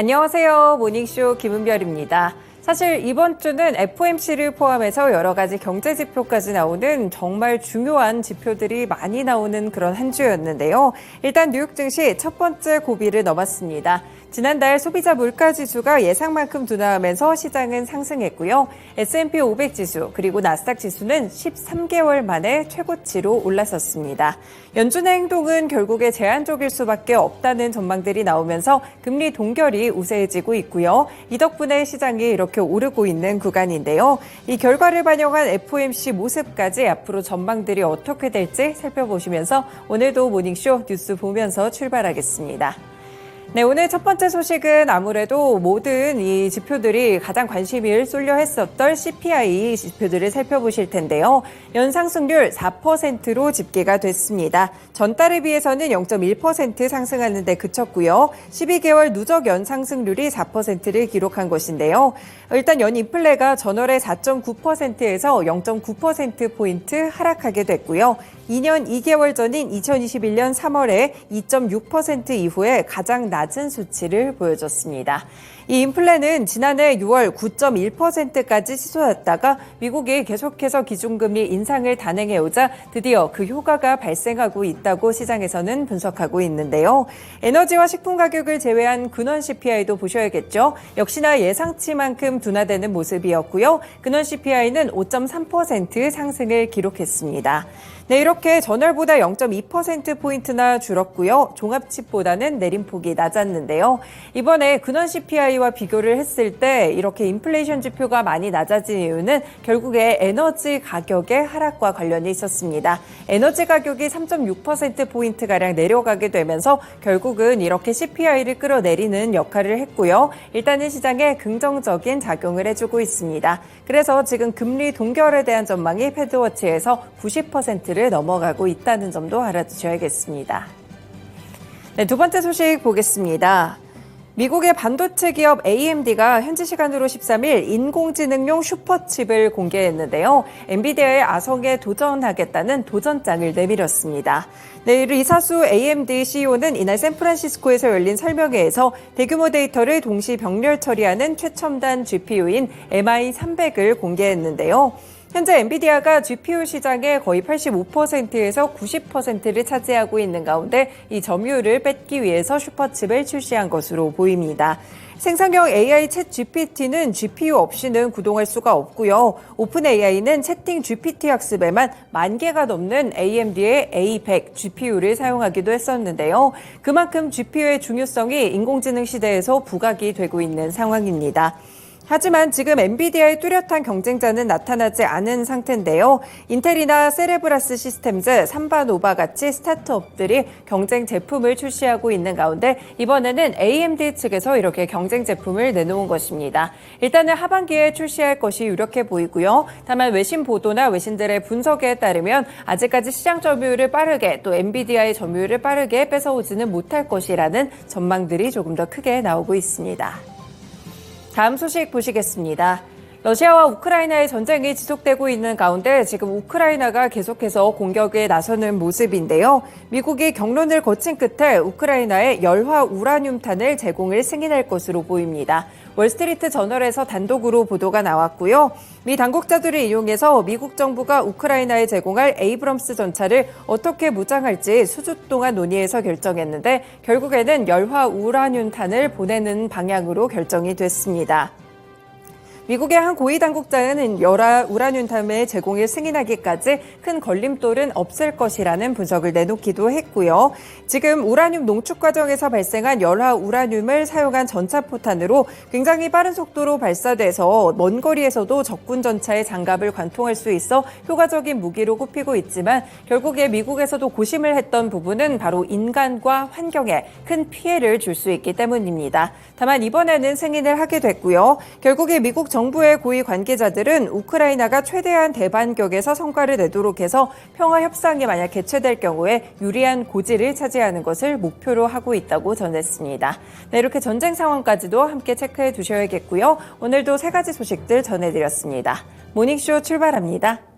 안녕하세요. 모닝쇼 김은별입니다. 사실 이번 주는 FOMC를 포함해서 여러 가지 경제 지표까지 나오는 정말 중요한 지표들이 많이 나오는 그런 한 주였는데요. 일단 뉴욕 증시 첫 번째 고비를 넘었습니다. 지난달 소비자 물가지수가 예상만큼 둔화하면서 시장은 상승했고요. S&P 500 지수 그리고 나스닥 지수는 13개월 만에 최고치로 올라섰습니다. 연준의 행동은 결국에 제한적일 수밖에 없다는 전망들이 나오면서 금리 동결이 우세해지고 있고요. 이 덕분에 시장이 이렇게 오르고 있는 구간인데요. 이 결과를 반영한 FOMC 모습까지 앞으로 전망들이 어떻게 될지 살펴보시면서 오늘도 모닝쇼 뉴스 보면서 출발하겠습니다. 네, 오늘 첫 번째 소식은 아무래도 모든 이 지표들이 가장 관심을 쏠려 했었던 CPI 지표들을 살펴보실 텐데요. 연상승률 4%로 집계가 됐습니다. 전달에 비해서는 0.1% 상승하는 데 그쳤고요. 12개월 누적 연상승률이 4%를 기록한 것인데요. 일단 연인플레가 전월의 4.9%에서 0.9%포인트 하락하게 됐고요. 2년 2개월 전인 2021년 3월에 2.6% 이후에 가장 낮은 수치를 보여줬습니다. 이 인플레는 지난해 6월 9.1%까지 치솟았다가 미국이 계속해서 기준금리 인상을 단행해오자 드디어 그 효과가 발생하고 있다고 시장에서는 분석하고 있는데요. 에너지와 식품 가격을 제외한 근원 CPI도 보셔야겠죠. 역시나 예상치만큼 둔화되는 모습이었고요. 근원 CPI는 5.3% 상승을 기록했습니다. 네, 이렇게 전월보다 0.2%포인트나 줄었고요. 종합칩보다는 내림폭이 낮았는데요. 이번에 근원 CPI와 비교를 했을 때 이렇게 인플레이션 지표가 많이 낮아진 이유는 결국에 에너지 가격의 하락과 관련이 있었습니다. 에너지 가격이 3.6%포인트가량 내려가게 되면서 결국은 이렇게 CPI를 끌어내리는 역할을 했고요. 일단은 시장에 긍정적인 작용을 해주고 있습니다. 그래서 지금 금리 동결에 대한 전망이 패드워치에서 90%를 넘어가고 있다는 점도 알아두셔야겠습니다. 네, 두 번째 소식 보겠습니다. 미국의 반도체 기업 AMD가 현지 시간으로 13일 인공지능용 슈퍼칩을 공개했는데요. 엔비디아의 아성에 도전하겠다는 도전장을 내밀었습니다. 네, 이사수 AMD CEO는 이날 샌프란시스코에서 열린 설명회에서 대규모 데이터를 동시 병렬 처리하는 최첨단 GPU인 MI300을 공개했는데요. 현재 엔비디아가 GPU 시장의 거의 85%에서 90%를 차지하고 있는 가운데 이 점유율을 뺏기 위해서 슈퍼칩을 출시한 것으로 보입니다. 생성형 AI 챗 GPT는 GPU 없이는 구동할 수가 없고요. 오픈 AI는 채팅 GPT 학습에만 10,000개가 넘는 AMD의 A100 GPU를 사용하기도 했었는데요. 그만큼 GPU의 중요성이 인공지능 시대에서 부각이 되고 있는 상황입니다. 하지만 지금 엔비디아의 뚜렷한 경쟁자는 나타나지 않은 상태인데요. 인텔이나 세레브라스 시스템즈, 삼바노바 같이 스타트업들이 경쟁 제품을 출시하고 있는 가운데 이번에는 AMD 측에서 이렇게 경쟁 제품을 내놓은 것입니다. 일단은 하반기에 출시할 것이 유력해 보이고요. 다만 외신 보도나 외신들의 분석에 따르면 아직까지 시장 점유율을 빠르게 또 엔비디아의 점유율을 빠르게 뺏어오지는 못할 것이라는 전망들이 조금 더 크게 나오고 있습니다. 다음 소식 보시겠습니다. 러시아와 우크라이나의 전쟁이 지속되고 있는 가운데 지금 우크라이나가 계속해서 공격에 나서는 모습인데요. 미국이 경론을 거친 끝에 우크라이나에 열화 우라늄탄을 제공을 승인할 것으로 보입니다. 월스트리트 저널에서 단독으로 보도가 나왔고요. 미 당국자들을 이용해서 미국 정부가 우크라이나에 제공할 에이브럼스 전차를 어떻게 무장할지 수주 동안 논의해서 결정했는데 결국에는 열화 우라늄탄을 보내는 방향으로 결정이 됐습니다. 미국의 한 고위 당국자는 열화 우라늄탄의 제공을 승인하기까지 큰 걸림돌은 없을 것이라는 분석을 내놓기도 했고요. 지금 우라늄 농축 과정에서 발생한 열화 우라늄을 사용한 전차포탄으로 굉장히 빠른 속도로 발사돼서 먼 거리에서도 적군 전차의 장갑을 관통할 수 있어 효과적인 무기로 꼽히고 있지만 결국에 미국에서도 고심을 했던 부분은 바로 인간과 환경에 큰 피해를 줄 수 있기 때문입니다. 다만 이번에는 승인을 하게 됐고요. 결국에 미국 정부의 고위 관계자들은 우크라이나가 최대한 대반격에서 성과를 내도록 해서 평화 협상이 만약 개최될 경우에 유리한 고지를 차지하는 것을 목표로 하고 있다고 전했습니다. 네, 이렇게 전쟁 상황까지도 함께 체크해 두셔야겠고요. 오늘도 세 가지 소식들 전해드렸습니다. 모닝쇼 출발합니다.